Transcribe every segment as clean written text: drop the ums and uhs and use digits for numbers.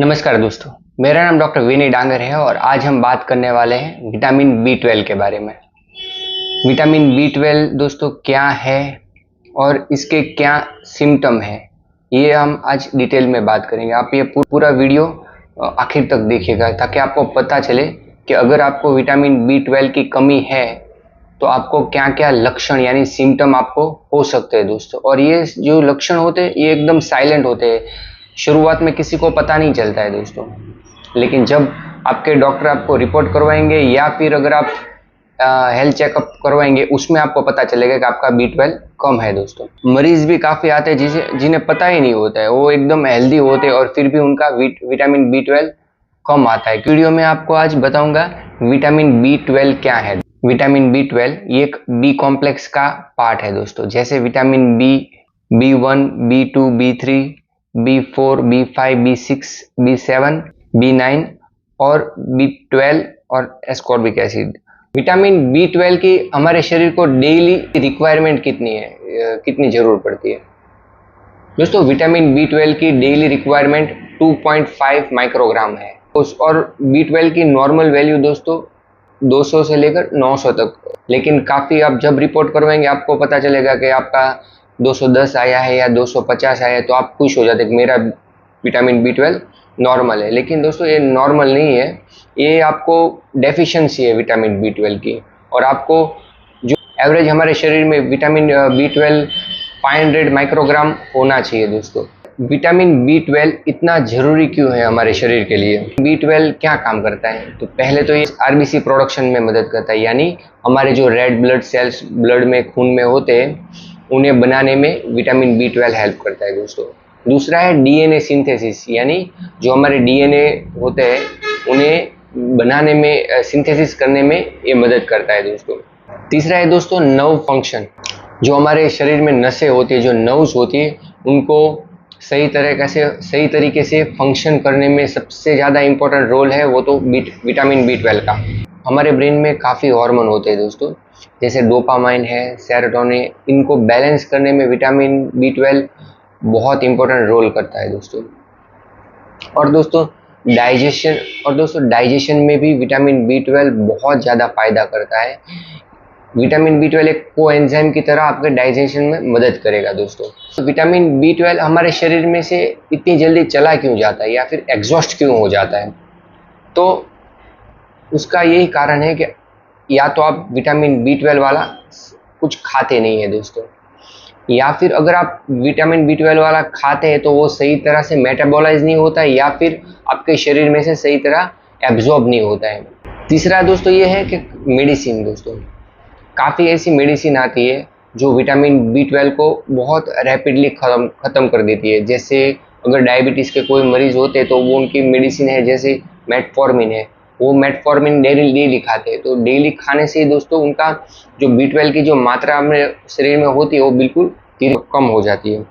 नमस्कार दोस्तों, मेरा नाम डॉक्टर विनय डांगर है और आज हम बात करने वाले हैं विटामिन बी 12 के बारे में। विटामिन बी 12 दोस्तों क्या है और इसके क्या सिम्टम हैं, ये हम आज डिटेल में बात करेंगे। आप ये पूरा वीडियो आखिर तक देखिएगा ताकि आपको पता चले कि अगर आपको विटामिन बी 12 की कमी है तो आपको क्या क्या लक्षण यानी सिम्टम आपको हो सकते हैं दोस्तों। और ये जो लक्षण होते हैं ये एकदम साइलेंट होते हैं, शुरुआत में किसी को पता नहीं चलता है दोस्तों, लेकिन जब आपके डॉक्टर आपको रिपोर्ट करवाएंगे या फिर अगर आप हेल्थ चेकअप करवाएंगे उसमें आपको पता चलेगा कि आपका बी 12 कम है दोस्तों। मरीज भी काफ़ी आते हैं जिन्हें पता ही नहीं होता है, वो एकदम हेल्दी होते हैं और फिर भी उनका विटामिन बी 12 कम आता है। वीडियो में आपको आज बताऊंगा विटामिन बी 12 क्या है। विटामिन बी 12 ये एक बी कॉम्प्लेक्स का पार्ट है दोस्तों। जैसे vitamin B 1, B 2, B 3, B 4, B 5, B 6, B 7, B 9 और बी 12 और एस्कॉर्बिक एसिड। विटामिन बी 12 की हमारे शरीर को डेली रिक्वायरमेंट कितनी है, कितनी जरूरत पड़ती है दोस्तों? विटामिन बी 12 की डेली रिक्वायरमेंट 2.5 माइक्रोग्राम है और बी 12 की नॉर्मल वैल्यू दोस्तों 200 से लेकर 900 तक। लेकिन काफ़ी आप जब रिपोर्ट करवाएंगे आपको पता चलेगा कि आपका 210 आया है या 250 आया है, तो आप खुश हो जाते हैं कि मेरा विटामिन बी 12 नॉर्मल है। लेकिन दोस्तों ये नॉर्मल नहीं है, ये आपको डेफिशिएंसी है विटामिन बी 12 की। और आपको जो एवरेज हमारे शरीर में विटामिन बी 12 500 माइक्रोग्राम होना चाहिए दोस्तों। विटामिन बी 12 इतना जरूरी क्यों है हमारे शरीर के लिए? बी 12 क्या काम करता है? तो पहले तो ये आरबीसी प्रोडक्शन में मदद करता है, यानी हमारे जो रेड ब्लड सेल्स ब्लड में खून में होते हैं उन्हें बनाने में विटामिन बी 12 हेल्प करता है दोस्तों। दूसरा है डीएनए सिंथेसिस, यानी जो हमारे डीएनए होते हैं उन्हें बनाने में सिंथेसिस करने में ये मदद करता है दोस्तों। तीसरा है दोस्तों नर्व फंक्शन। जो हमारे शरीर में नसें होती है, जो नर्व्स होती है, उनको सही तरीके से फंक्शन करने में सबसे ज़्यादा इम्पोर्टेंट रोल है वो तो विटामिन बी 12 का। हमारे ब्रेन में काफ़ी हार्मोन होते हैं दोस्तों, जैसे डोपामाइन है, सेरोटोनिन, इनको बैलेंस करने में विटामिन बी 12 बहुत इम्पोर्टेंट रोल करता है दोस्तों। और दोस्तों डाइजेशन में भी विटामिन बी 12 बहुत ज़्यादा फायदा करता है। विटामिन बी 12 एक कोएंजाइम की तरह आपके डाइजेशन में मदद करेगा दोस्तों। तो विटामिन बी 12 हमारे शरीर में से इतनी जल्दी चला क्यों जाता है या फिर एग्जॉस्ट क्यों हो जाता है? तो उसका यही कारण है कि या तो आप विटामिन बी 12 वाला कुछ खाते नहीं है दोस्तों, या फिर अगर आप विटामिन बी 12 वाला खाते हैं तो वो सही तरह से मेटाबोलाइज नहीं होता है या फिर आपके शरीर में से सही तरह एब्जॉर्ब नहीं होता है। तीसरा दोस्तों ये है कि मेडिसिन दोस्तों, काफ़ी ऐसी मेडिसिन आती है जो विटामिन बी 12 को बहुत रैपिडली ख़त्म कर देती है। जैसे अगर डायबिटीज़ के कोई मरीज़ होते हैं तो वो उनकी मेडिसिन है, जैसे मेटफॉर्मिन है, वो मेटफॉर्मिन डेली खाते हैं। तो डेली खाने से दोस्तों उनका जो बी 12 की जो मात्रा हमारे शरीर में होती है वो बिल्कुल धीरे कम हो जाती है।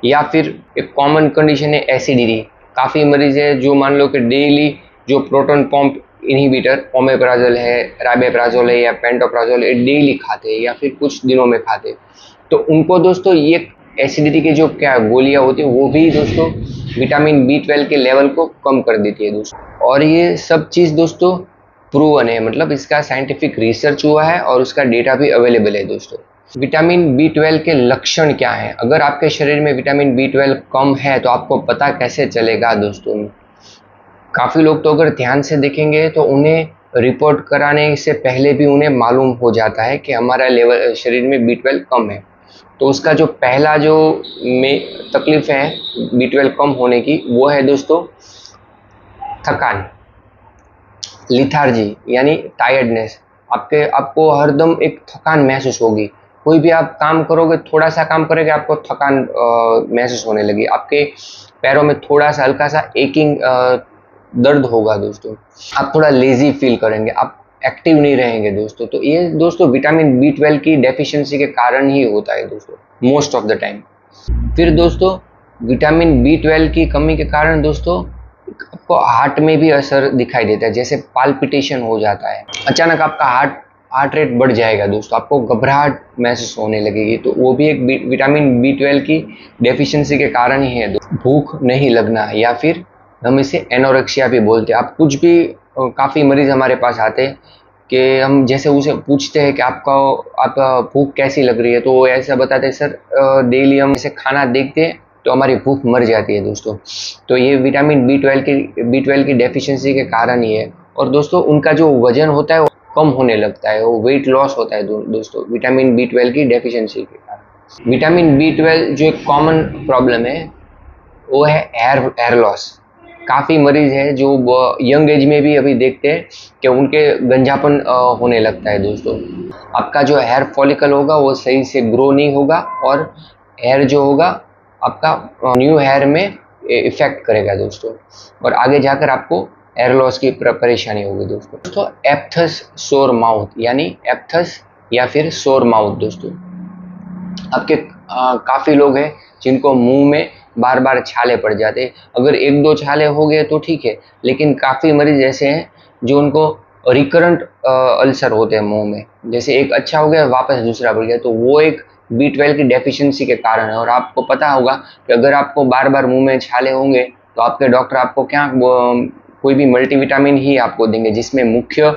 या फिर एक कॉमन कंडीशन है एसिडिटी। काफ़ी मरीज़ है जो मान लो कि डेली जो प्रोटॉन पंप इनहिबिटर ओमेप्राजोल है, राइबेप्राजोल है या पेंटोप्राजोल है डेली खाते हैं या फिर कुछ दिनों में खाते हैं, तो उनको दोस्तों ये एसिडिटी की जो क्या गोलियां होती है वो भी दोस्तों विटामिन बी 12 के लेवल को कम कर देती है दोस्तों। और ये सब चीज़ दोस्तों प्रूवन है, मतलब इसका साइंटिफिक रिसर्च हुआ है और उसका डेटा भी अवेलेबल है दोस्तों। विटामिन बी 12 के लक्षण क्या हैं? अगर आपके शरीर में विटामिन बी 12 कम है तो आपको पता कैसे चलेगा दोस्तों? काफ़ी लोग तो अगर ध्यान से देखेंगे तो उन्हें रिपोर्ट कराने से पहले भी उन्हें मालूम हो जाता है कि हमारा लेवल शरीर में बी 12 कम है। तो उसका जो पहला जो तकलीफ है बी 12 कम होने की वो है दोस्तों थकान, लिथार्जी यानी टायर्डनेस। आपको हरदम एक थकान महसूस होगी। कोई भी आप काम करोगे, थोड़ा सा काम करोगे आपको थकान महसूस होने लगी। आपके पैरों में थोड़ा सा हल्का सा एकिंग दर्द होगा दोस्तों। आप थोड़ा लेजी फील करेंगे, आप एक्टिव नहीं रहेंगे दोस्तों। तो ये दोस्तों विटामिन बी 12 की डेफिशिएंसी के कारण ही होता है दोस्तों, मोस्ट ऑफ द टाइम। फिर दोस्तों विटामिन बी 12 की कमी के कारण दोस्तों आपको हार्ट में भी असर दिखाई देता है, जैसे पाल्पिटेशन हो जाता है, अचानक आपका हार्ट रेट बढ़ जाएगा दोस्तों, आपको घबराहट महसूस होने लगेगी। तो वो भी एक विटामिन बी 12 की डेफिशिएंसी के कारण ही है। भूख नहीं लगना या फिर हम इसे एनोरेक्सिया भी बोलते हैं। आप कुछ भी काफ़ी मरीज़ हमारे पास आते हैं कि हम जैसे उसे पूछते हैं कि आपका भूख कैसी लग रही है, तो वो ऐसा बताते हैं, सर डेली हम ऐसे खाना देखते हैं तो हमारी भूख मर जाती है दोस्तों। तो ये विटामिन बी ट्वेल्व की डेफिशिएंसी के कारण ही है। और दोस्तों उनका जो वजन होता है वो कम होने लगता है, वो वेट लॉस होता है दोस्तों विटामिन बी ट्वेल्व की डेफिशिएंसी के कारण। विटामिन बी ट्वेल्व जो एक कॉमन प्रॉब्लम है वो है हेयर लॉस। काफ़ी मरीज है जो यंग एज में भी अभी देखते हैं कि उनके गंजापन होने लगता है दोस्तों। आपका जो हेयर फॉलिकल होगा वो सही से ग्रो नहीं होगा, और हेयर जो होगा आपका न्यू हेयर में इफेक्ट करेगा दोस्तों, और आगे जाकर आपको हेयर लॉस की परेशानी होगी दोस्तों। एप्थस सोर माउथ, यानी एप्थस या फिर सोर माउथ दोस्तों। आपके काफ़ी लोग हैं जिनको मुंह में बार बार छाले पड़ जाते हैं। अगर एक दो छाले हो गए तो ठीक है, लेकिन काफ़ी मरीज ऐसे हैं जो उनको रिकरेंट अल्सर होते हैं मुंह में। जैसे एक अच्छा हो गया वापस दूसरा बढ़ गया, तो वो एक बी ट्वेल्व की डेफिशिएंसी के कारण है। और आपको पता होगा कि अगर आपको बार बार मुंह में छाले होंगे तो आपके डॉक्टर आपको क्या कोई भी मल्टीविटामिन ही आपको देंगे, जिसमें मुख्य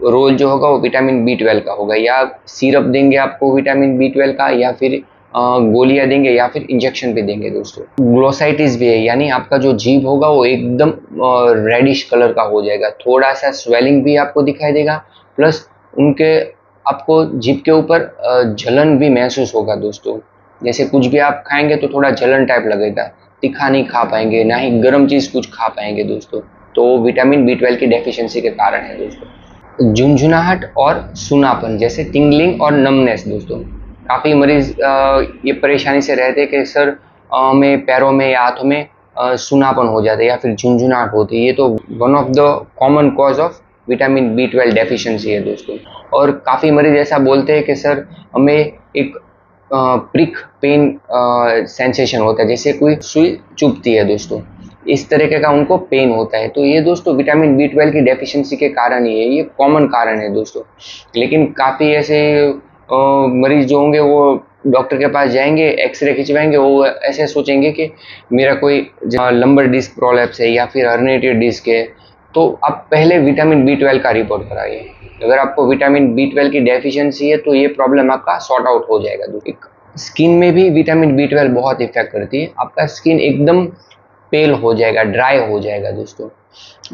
रोल जो होगा वो विटामिन बी ट्वेल्व का होगा। या सिरप देंगे आपको विटामिन बी ट्वेल्व का, या फिर गोलियां देंगे, या फिर इंजेक्शन भी देंगे दोस्तों। ग्लोसाइटिस भी है, यानी आपका जो जीभ होगा वो एकदम रेडिश कलर का हो जाएगा, थोड़ा सा स्वेलिंग भी आपको दिखाई देगा, प्लस उनके आपको जीभ के ऊपर जलन भी महसूस होगा दोस्तों। जैसे कुछ भी आप खाएंगे तो थोड़ा जलन टाइप लगेगा, तीखा नहीं खा पाएंगे, ना ही गर्म चीज़ कुछ खा पाएंगे दोस्तों। तो विटामिन बी ट्वेल्व की डेफिशिएंसी के कारण है दोस्तों। झुंझुनाहट और सुनापन, जैसे टिंगलिंग और नमनेस दोस्तों। काफ़ी मरीज ये परेशानी से रहते हैं कि सर में पैरों में या हाथों में सुनापन हो जाता है या फिर झुंझुनाहट होती है। ये तो one of the common cause of vitamin B twelve deficiency है दोस्तों। और काफ़ी मरीज ऐसा बोलते हैं कि सर हमें एक प्रिक पेन सेंसेशन होता है, जैसे कोई सुई चुभती है दोस्तों, इस तरीके का उनको पेन होता है। तो ये दोस्तों विटामिन बी ट्वेल्व की डेफिशिएंसी के कारण ही है, ये कॉमन कारण है दोस्तों। लेकिन काफ़ी ऐसे मरीज जो होंगे वो डॉक्टर के पास जाएंगे, एक्सरे खिंचवाएंगे, वो ऐसे सोचेंगे कि मेरा कोई लंबर डिस्क प्रोलैप्स है या फिर हर्निएटेड डिस्क है। तो आप पहले विटामिन बी ट्वेल्व का रिपोर्ट कराइए। अगर आपको विटामिन बी ट्वेल्व की डेफिशिएंसी है तो ये प्रॉब्लम आपका सॉर्ट आउट हो जाएगा। स्किन में भी विटामिन बी ट्वेल्व बहुत इफेक्ट करती है। आपका स्किन एकदम पेल हो जाएगा, ड्राई हो जाएगा दोस्तों,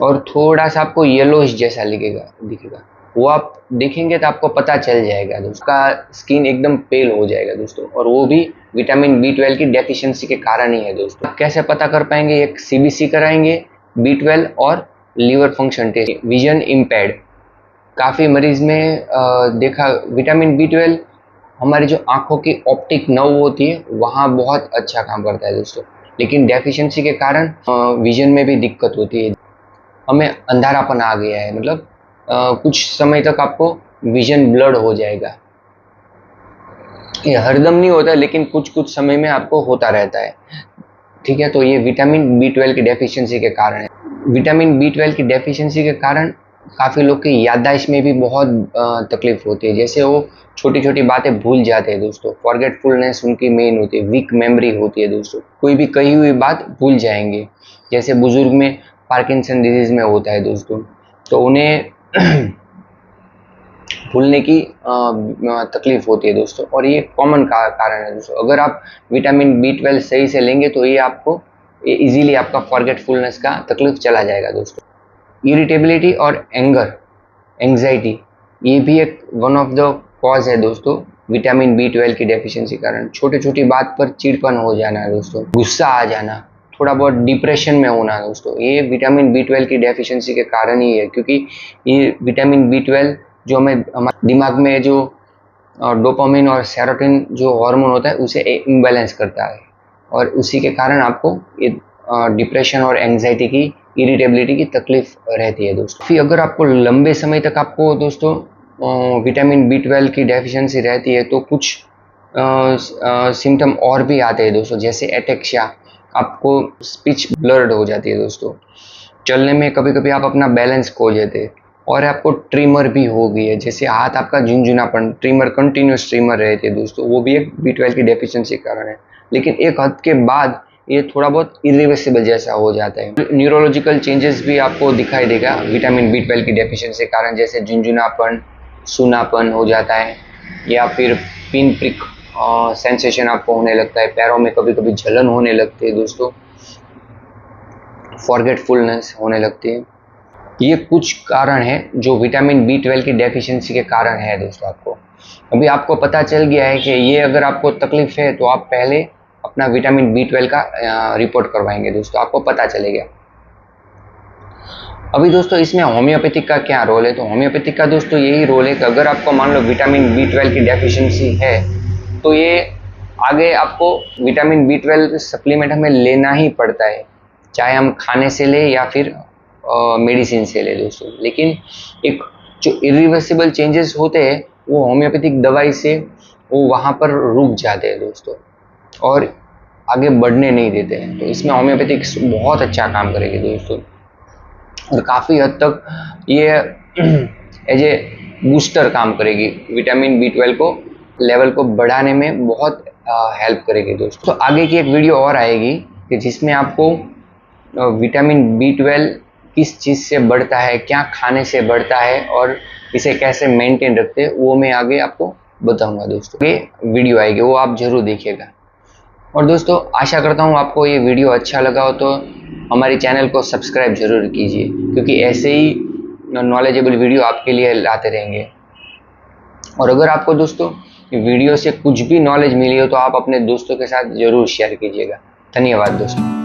और थोड़ा सा आपको येलोइश जैसा दिखेगा। वो आप देखेंगे तो आपको पता चल जाएगा दोस्तों, का स्किन एकदम पेल हो जाएगा दोस्तों, और वो भी विटामिन बी ट्वेल्व की डेफिशिएंसी के कारण ही है दोस्तों। आप कैसे पता कर पाएंगे? एक सीबीसी कराएंगे, बी ट्वेल्व और liver function test. Vision impaired, काफ़ी मरीज में देखा विटामिन बी ट्वेल्व हमारी जो आंखों की ऑप्टिक नर्व होती है वहाँ बहुत अच्छा काम करता है दोस्तों, लेकिन डेफिशिएंसी के कारण विजन में भी दिक्कत होती है। हमें अंधारापन आ गया है, मतलब कुछ समय तक आपको विजन ब्लड हो जाएगा। ये हरदम नहीं होता, लेकिन कुछ कुछ समय में आपको होता रहता है। ठीक है, तो ये विटामिन बी ट्वेल्व की डेफिशिएंसी के कारण है। विटामिन बी ट्वेल्व की डेफिशिएंसी के कारण काफ़ी लोग की याददाश्त में भी बहुत तकलीफ होती है। जैसे वो छोटी छोटी बातें भूल जाते हैं दोस्तों, फॉरगेटफुलनेस उनकी मेन होती है, वीक मेमोरी होती है दोस्तों, कोई भी कही हुई बात भूल जाएंगे। जैसे बुजुर्ग में पार्किंसन डिजीज में होता है दोस्तों, तो उन्हें भूलने की तकलीफ होती है दोस्तों, और ये कॉमन कारण है दोस्तों। अगर आप विटामिन बी ट्वेल्व सही से लेंगे तो ये इजीली आपका फॉरगेटफुलनेस का तकलीफ चला जाएगा दोस्तों। इरिटेबिलिटी और एंग्जाइटी, ये भी एक वन ऑफ द कॉज है दोस्तों विटामिन बी ट्वेल्व की डेफिशिएंसी कारण। छोटी छोटी बात पर चिड़पन हो जाना है दोस्तों, गुस्सा आ जाना, थोड़ा बहुत डिप्रेशन में होना दोस्तों, ये विटामिन बी ट्वेल्व की डेफिशिएंसी के कारण ही है। क्योंकि ये विटामिन बी ट्वेल्व जो हमारे दिमाग में जो डोपामिन और सेरोटोनिन जो हार्मोन होता है उसे इम्बैलेंस करता है, और उसी के कारण आपको ये डिप्रेशन और एंग्जाइटी की, इरिटेबिलिटी की तकलीफ रहती है दोस्तों। फिर अगर आपको लंबे समय तक आपको दोस्तों विटामिन बी ट्वेल्व की डेफिशिएंसी रहती है तो कुछ सिम्टम और भी आते हैं दोस्तों, जैसे एटेक्सिया, आपको स्पीच ब्लर्ड हो जाती है दोस्तों, चलने में कभी कभी आप अपना बैलेंस खो देते हैं, और आपको ट्रिमर भी हो गई है, जैसे हाथ आपका झुंझुनापन, ट्रिमर कंटिन्यूस ट्रिमर रहती है दोस्तों, वो भी एक बी ट्वेल्व की डेफिशिएंसी के कारण है। लेकिन एक हद के बाद ये थोड़ा बहुत इरिवर्सिबल जैसा हो जाता है। न्यूरोलॉजिकल चेंजेस भी आपको दिखाई देगा विटामिन B12 की डेफिशिएंसी के कारण, जैसे झुंझुनापन, सूनापन हो जाता है, या फिर पिन प्रिक सेंसेशन आपको होने लगता है, पैरों में कभी कभी जलन होने लगती है दोस्तों, फॉरगेटफुलनेस होने लगती है। ये कुछ कारण है जो विटामिन B12 की डेफिशिएंसी के कारण है दोस्तों। अभी आपको पता चल गया है कि ये अगर आपको तकलीफ है तो आप पहले अपना विटामिन B12 का रिपोर्ट करवाएंगे दोस्तों, आपको पता चलेगा। अभी दोस्तों इसमें होम्योपैथिक का क्या रोल है? तो होम्योपैथिक का दोस्तों यही रोल है कि अगर आपको मान लो विटामिन B12 की डेफिशिएंसी है तो ये आगे आपको विटामिन B12 सप्लीमेंट हमें लेना ही पड़ता है, चाहे हम खाने से ले या फिर मेडिसिन से ले दोस्तों। लेकिन एक जो इरिवर्सिबल चेंजेस होते हैं वो होम्योपैथिक दवाई से वो वहाँ पर रुक जाते हैं दोस्तों और आगे बढ़ने नहीं देते हैं। तो इसमें होम्योपैथिक बहुत अच्छा काम करेगी दोस्तों, और काफ़ी हद तक ये एज ए बूस्टर काम करेगी, विटामिन B12 को लेवल को बढ़ाने में बहुत हेल्प करेगी दोस्तों। तो आगे की एक वीडियो और आएगी कि जिसमें आपको विटामिन B12 किस चीज़ से बढ़ता है, क्या खाने से बढ़ता है और इसे कैसे मेंटेन रखते हैं, वो मैं आगे आपको बताऊंगा दोस्तों। ये वीडियो आएगी, वो आप जरूर देखिएगा। और दोस्तों आशा करता हूँ आपको ये वीडियो अच्छा लगा हो तो हमारे चैनल को सब्सक्राइब जरूर कीजिए, क्योंकि ऐसे ही नॉलेजेबल वीडियो आपके लिए लाते रहेंगे। और अगर आपको दोस्तों वीडियो से कुछ भी नॉलेज मिली हो तो आप अपने दोस्तों के साथ जरूर शेयर कीजिएगा। धन्यवाद दोस्तों।